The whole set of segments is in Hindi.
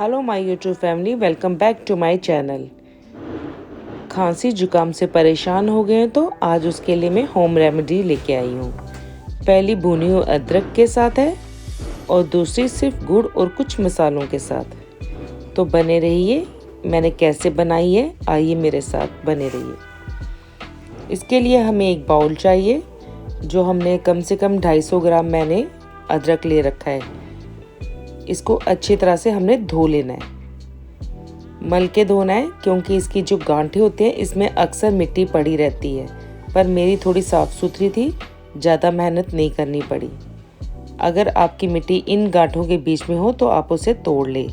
Hello my YouTube family, welcome back to my channel. खांसी जुकाम से परेशान हो गए हैं तो आज उसके लिए मैं होम रेमेडी लेके आई हूँ। पहली भुनी हुई अदरक के साथ है और दूसरी सिर्फ गुड़ और कुछ मसालों के साथ। तो बने रहिए, मैंने कैसे बनाई है आइए मेरे साथ बने रहिए। इसके लिए हमें एक बाउल चाहिए जो हमने कम से कम 250 ग्राम मैंने अदरक ले रखा है। इसको अच्छी तरह से हमने धो लेना है, मल के धोना है, क्योंकि इसकी जो गांठें होती हैं इसमें अक्सर मिट्टी पड़ी रहती है। पर मेरी थोड़ी साफ़ सुथरी थी, ज़्यादा मेहनत नहीं करनी पड़ी। अगर आपकी मिट्टी इन गांठों के बीच में हो तो आप उसे तोड़ लें।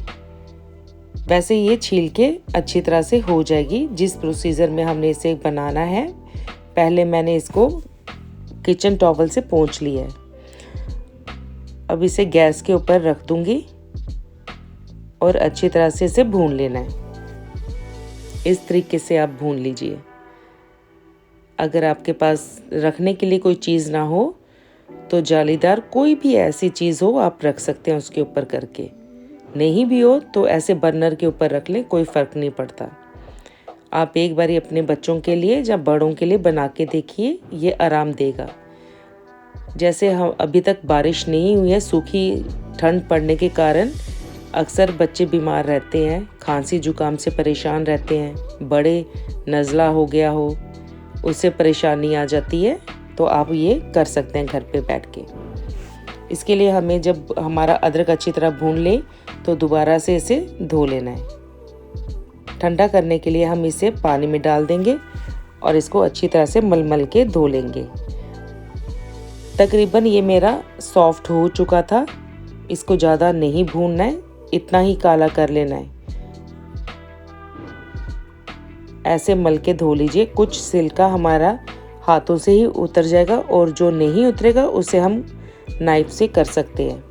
वैसे ये छील के अच्छी तरह से हो जाएगी जिस प्रोसीजर में हमने इसे बनाना है। पहले मैंने इसको किचन टॉवल से पोंछ लिया है। अब इसे गैस के ऊपर रख दूंगी और अच्छी तरह से इसे भून लेना है। इस तरीके से आप भून लीजिए। अगर आपके पास रखने के लिए कोई चीज़ ना हो तो जालीदार कोई भी ऐसी चीज़ हो आप रख सकते हैं उसके ऊपर करके। नहीं भी हो तो ऐसे बर्नर के ऊपर रख लें, कोई फ़र्क नहीं पड़ता। आप एक बारी अपने बच्चों के लिए या बड़ों के लिए बना के देखिए, ये आराम देगा। जैसे हम अभी तक बारिश नहीं हुई है, सूखी ठंड पड़ने के कारण अक्सर बच्चे बीमार रहते हैं, खांसी जुकाम से परेशान रहते हैं, बड़े नज़ला हो गया हो उससे परेशानी आ जाती है। तो आप ये कर सकते हैं घर पे बैठ के। इसके लिए हमें जब हमारा अदरक अच्छी तरह भून लें तो दोबारा से इसे धो लेना है। ठंडा करने के लिए हम इसे पानी में डाल देंगे और इसको अच्छी तरह से मल के धो लेंगे। तकरीबन ये मेरा सॉफ्ट हो चुका था। इसको ज़्यादा नहीं भूनना है, इतना ही काला कर लेना है। ऐसे मल के धो लीजिए, कुछ सिल्का हमारा हाथों से ही उतर जाएगा और जो नहीं उतरेगा उसे हम नाइफ से कर सकते हैं।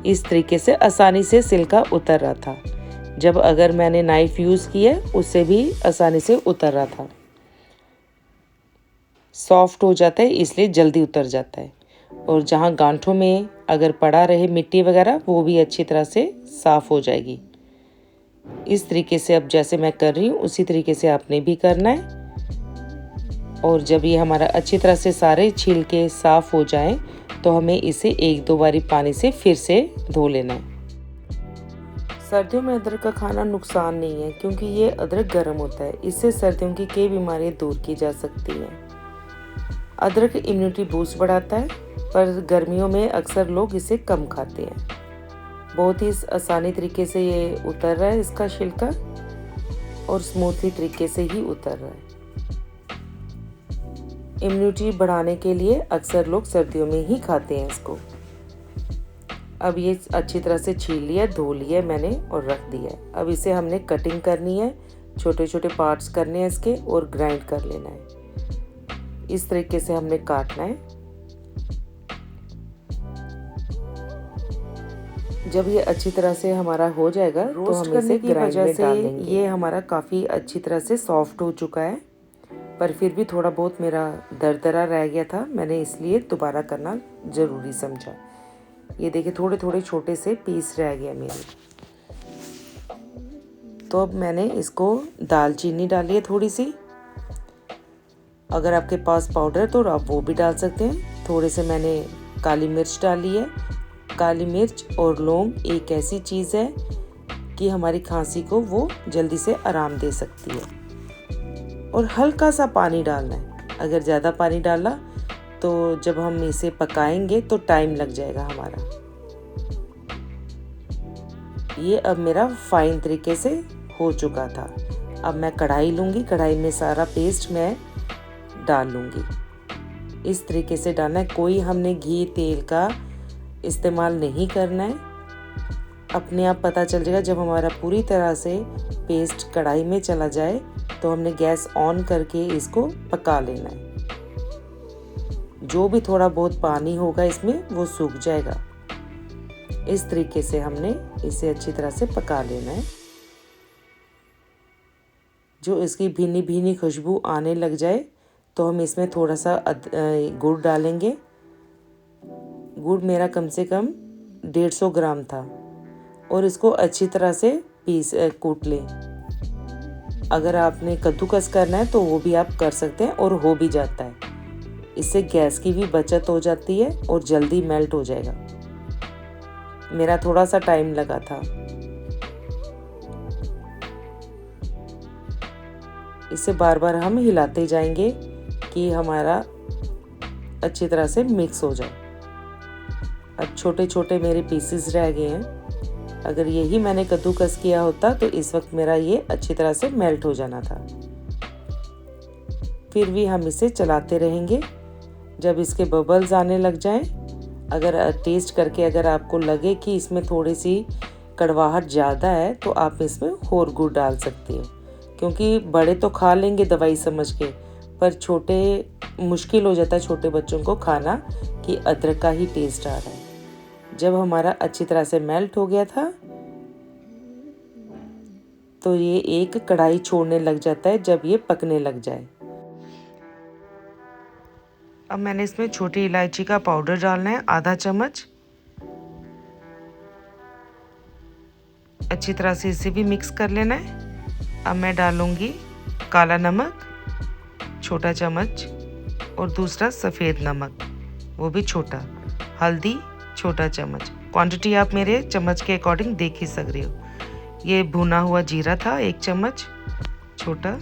इस तरीके से आसानी से सिल्का उतर रहा था। जब अगर मैंने नाइफ यूज़ की है उससे भी आसानी से उतर रहा था। सॉफ्ट हो जाता है इसलिए जल्दी उतर जाता है। और जहाँ गांठों में अगर पड़ा रहे मिट्टी वगैरह वो भी अच्छी तरह से साफ़ हो जाएगी। इस तरीके से अब जैसे मैं कर रही हूँ उसी तरीके से आपने भी करना है। और जब ये हमारा अच्छी तरह से सारे छिलके साफ़ हो जाएं तो हमें इसे एक दो बारी पानी से फिर से धो लेना है। सर्दियों में अदरक का खाना नुकसान नहीं है क्योंकि ये अदरक गर्म होता है। इससे सर्दियों की कई बीमारियाँ दूर की जा सकती हैं। अदरक इम्यूनिटी बूस्ट बढ़ाता है, पर गर्मियों में अक्सर लोग इसे कम खाते हैं। बहुत ही आसानी तरीके से ये उतर रहा है इसका छिलका, और स्मूथली तरीके से ही उतर रहा है। इम्यूनिटी बढ़ाने के लिए अक्सर लोग सर्दियों में ही खाते हैं इसको। अब ये अच्छी तरह से छील लिया, धो लिया मैंने और रख दिया है। अब इसे हमने कटिंग करनी है, छोटे छोटे पार्ट्स करने हैं इसके और ग्राइंड कर लेना है। इस तरीके से हमने काटना है। जब ये अच्छी तरह से हमारा हो जाएगा तो हम इसे ग्राइंड में डाल देंगे। ये हमारा काफ़ी अच्छी तरह से सॉफ्ट हो चुका है, पर फिर भी थोड़ा बहुत मेरा दरदरा रह गया था, मैंने इसलिए दोबारा करना ज़रूरी समझा। ये देखिए थोड़े थोड़े छोटे से पीस रह गया मेरे। तो अब मैंने इसको दालचीनी डाली है थोड़ी सी। अगर आपके पास पाउडर है तो आप वो भी डाल सकते हैं। थोड़े से मैंने काली मिर्च डाली है। काली मिर्च और लौंग एक ऐसी चीज़ है कि हमारी खांसी को वो जल्दी से आराम दे सकती है। और हल्का सा पानी डालना है। अगर ज़्यादा पानी डाला तो जब हम इसे पकाएंगे तो टाइम लग जाएगा हमारा। ये अब मेरा फाइन तरीके से हो चुका था। अब मैं कढ़ाई लूँगी, कढ़ाई में सारा पेस्ट मैं डाल लूँगी। इस तरीके से डालना है, कोई हमने घी तेल का इस्तेमाल नहीं करना है। अपने आप पता चल जाएगा जब हमारा पूरी तरह से पेस्ट कढ़ाई में चला जाए तो हमने गैस ऑन करके इसको पका लेना है। जो भी थोड़ा बहुत पानी होगा इसमें वो सूख जाएगा। इस तरीके से हमने इसे अच्छी तरह से पका लेना है। जो इसकी भीनी भीनी खुशबू आने लग जाए तो हम इसमें थोड़ा सा गुड़ डालेंगे। गुड़ मेरा कम से कम 150 ग्राम था। और इसको अच्छी तरह से कूट लें। अगर आपने कद्दूकस करना है तो वो भी आप कर सकते हैं और हो भी जाता है। इससे गैस की भी बचत हो जाती है और जल्दी मेल्ट हो जाएगा। मेरा थोड़ा सा टाइम लगा था। इसे बार बार हम हिलाते जाएंगे कि हमारा अच्छी तरह से मिक्स हो जाए। अब छोटे छोटे मेरे पीसेस रह गए हैं। अगर यही मैंने कद्दूकस किया होता तो इस वक्त मेरा ये अच्छी तरह से मेल्ट हो जाना था। फिर भी हम इसे चलाते रहेंगे जब इसके बबल्स आने लग जाएं। अगर टेस्ट करके अगर आपको लगे कि इसमें थोड़ी सी कड़वाहट ज़्यादा है तो आप इसमें और गुड़ डाल सकते हो, क्योंकि बड़े तो खा लेंगे दवाई समझ के, पर छोटे मुश्किल हो जाता है छोटे बच्चों को खाना कि अदरक का ही टेस्ट आ रहा है। जब हमारा अच्छी तरह से मेल्ट हो गया था तो ये एक कढ़ाई छोड़ने लग जाता है जब ये पकने लग जाए। अब मैंने इसमें छोटी इलायची का पाउडर डालना है आधा चम्मच। अच्छी तरह से इसे भी मिक्स कर लेना है। अब मैं डालूंगी काला नमक छोटा चम्मच और दूसरा सफ़ेद नमक वो भी छोटा, हल्दी छोटा चम्मच। क्वांटिटी आप मेरे चम्मच के अकॉर्डिंग देख ही सक रहे हो। ये भुना हुआ जीरा था 1 चम्मच छोटा।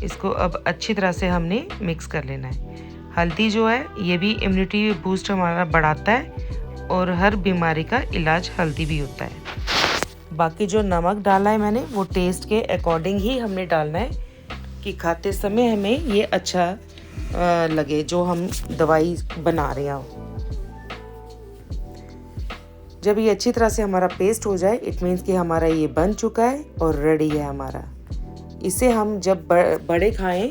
इसको अब अच्छी तरह से हमने मिक्स कर लेना है। हल्दी जो है ये भी इम्यूनिटी बूस्ट हमारा बढ़ाता है और हर बीमारी का इलाज हल्दी भी होता है। बाकी जो नमक डाला है मैंने वो टेस्ट के अकॉर्डिंग ही हमने डालना है कि खाते समय हमें ये अच्छा लगे जो हम दवाई बना रहे हो। जब ये अच्छी तरह से हमारा पेस्ट हो जाए इट मीन्स कि हमारा ये बन चुका है और रेडी है हमारा। इसे हम जब बड़े खाएं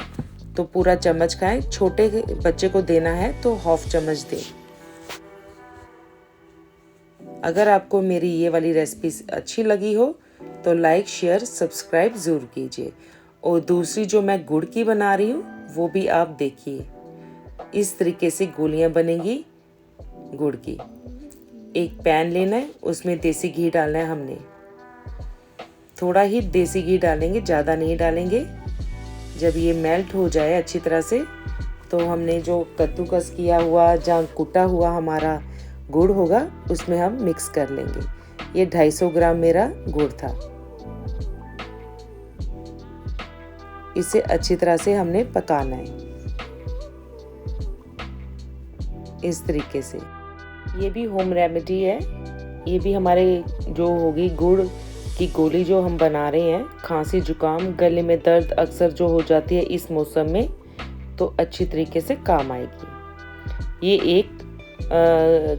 तो पूरा चम्मच खाएं, छोटे बच्चे को देना है तो हाफ चम्मच दें। अगर आपको मेरी ये वाली रेसिपी अच्छी लगी हो तो लाइक शेयर सब्सक्राइब ज़रूर कीजिए। और दूसरी जो मैं गुड़ की बना रही हूँ वो भी आप देखिए। इस तरीके से गोलियाँ बनेंगी गुड़ की। एक पैन लेना है, उसमें देसी घी डालना है हमने। थोड़ा ही देसी घी डालेंगे, ज़्यादा नहीं डालेंगे। जब ये मेल्ट हो जाए अच्छी तरह से तो हमने जो कद्दूकस किया हुआ जहाँ कुटा हुआ हमारा गुड़ होगा उसमें हम मिक्स कर लेंगे। ये 250 ग्राम मेरा गुड़ था। इसे अच्छी तरह से हमने पकाना है इस तरीके से। ये भी होम रेमेडी है। ये भी हमारे जो होगी गुड़ की गोली जो हम बना रहे हैं, खांसी जुकाम गले में दर्द अक्सर जो हो जाती है इस मौसम में, तो अच्छी तरीके से काम आएगी। ये एक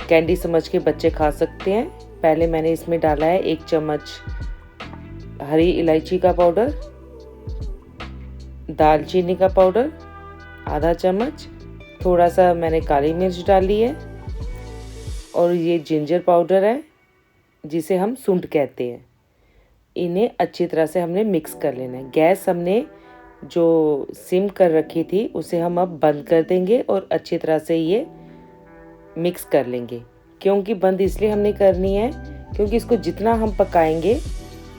कैंडी समझ के बच्चे खा सकते हैं। पहले मैंने इसमें डाला है 1 चम्मच हरी इलायची का पाउडर, दालचीनी का पाउडर आधा चम्मच, थोड़ा सा मैंने काली मिर्च डाली है और ये जिंजर पाउडर है जिसे हम सूंठ कहते हैं। इन्हें अच्छी तरह से हमने मिक्स कर लेना है। गैस हमने जो सिम कर रखी थी उसे हम अब बंद कर देंगे और अच्छी तरह से ये मिक्स कर लेंगे। क्योंकि बंद इसलिए हमने करनी है क्योंकि इसको जितना हम पकाएंगे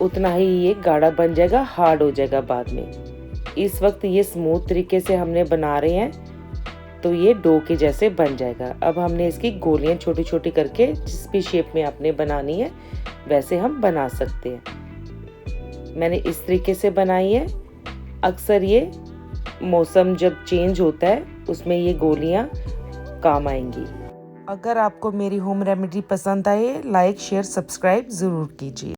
उतना ही ये गाढ़ा बन जाएगा, हार्ड हो जाएगा बाद में। इस वक्त ये स्मूथ तरीके से हमने बना रहे हैं तो ये डो के जैसे बन जाएगा। अब हमने इसकी गोलियां छोटी छोटी करके जिस भी शेप में आपने बनानी है वैसे हम बना सकते हैं। मैंने इस तरीके से बनाई है। अक्सर ये मौसम जब चेंज होता है उसमें ये गोलियां काम आएंगी। अगर आपको मेरी होम रेमेडी पसंद आए लाइक शेयर सब्सक्राइब ज़रूर कीजिए।